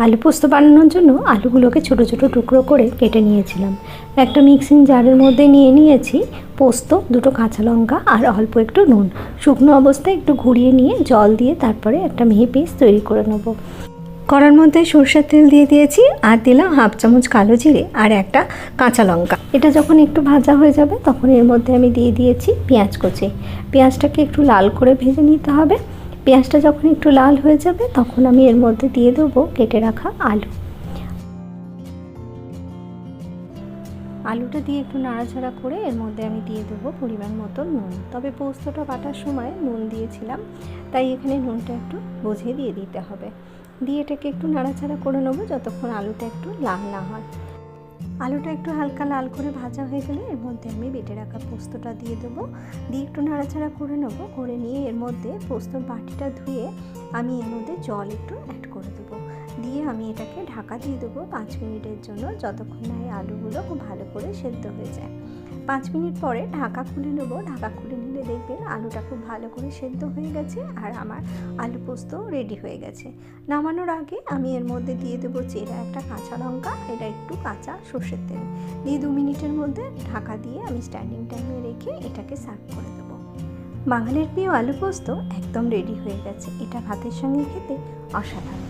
আলু পোস্ত বানানোর জন্য আলুগুলোকে ছোট ছোট টুকরো করে কেটে নিয়েছিলাম। একটা মিক্সিং জারের মধ্যে নিয়ে নিয়েছি পোস্ত, দুটো কাঁচা লঙ্কা আর অল্প একটু নুন। শুকনো অবস্থায় একটু ঘুরিয়ে নিয়ে জল দিয়ে তারপরে একটা মিহি পেস্ট তৈরি করে নেব। কড়ার মধ্যে সরষের তেল দিয়ে দিয়েছি আর দিলাম হাফ চামচ কালো জিরে আর একটা কাঁচা লঙ্কা। এটা যখন একটু ভাজা হয়ে যাবে তখন এর মধ্যে আমি দিয়ে দিয়েছি পেঁয়াজ কুচি। পেঁয়াজটাকে একটু লাল করে ভেজে নিতে হবে। পেঁয়াজটা যখন একটু লাল হয়ে যাবে তখন আমি এর মধ্যে দিয়ে দেবো কেটে রাখা আলু। আলুটা দিয়ে একটু নাড়াচাড়া করে এর মধ্যে আমি দিয়ে দেবো পরিমাণ মতো নুন। তবে পোস্তটা বাটার সময় নুন দিয়েছিলাম, তাই এখানে নুনটা একটু বুঝে দিয়ে দিতে হবে। দিয়ে এটাকে একটু নাড়াচাড়া করে নেবো যতক্ষণ আলুটা একটু লাল না হয়। আলুটা একটু হালকা লাল করে ভাজা হয়ে গেলে এর মধ্যে আমি বেটে রাখা পোস্তটা দিয়ে দেবো। দিয়ে একটু নাড়াচাড়া করে নেবো। করে নিয়ে এর মধ্যে পোস্তর বাটিটা ধুয়ে আমি এর মধ্যে জল একটু অ্যাড করে দেবো। দিয়ে আমি এটাকে ঢাকা দিয়ে দেবো 5 মিনিটের জন্য, যতক্ষণ না এই আলুগুলো খুব ভালো করে সেদ্ধ হয়ে যায়। 5 মিনিট পরে ঢাকা খুলে নেবো। ঢাকা খুলে নিলে দেখবেন আলুটা খুব ভালো করে সেদ্ধ হয়ে গেছে আর আমার আলু পোস্ত রেডি হয়ে গেছে। নামানোর আগে আমি এর মধ্যে দিয়ে দেবো চেরা একটা কাঁচা লঙ্কা, এটা একটু কাঁচা সর্ষের তেল দিয়ে 2 মিনিটের মধ্যে ঢাকা দিয়ে আমি স্ট্যান্ডিং টাইমে রেখে এটাকে সার্ভ করে দেবো। বাঙালির প্রিয় আলু পোস্ত একদম রেডি হয়ে গেছে। এটা ভাতের সঙ্গে খেতে অসাধারণ।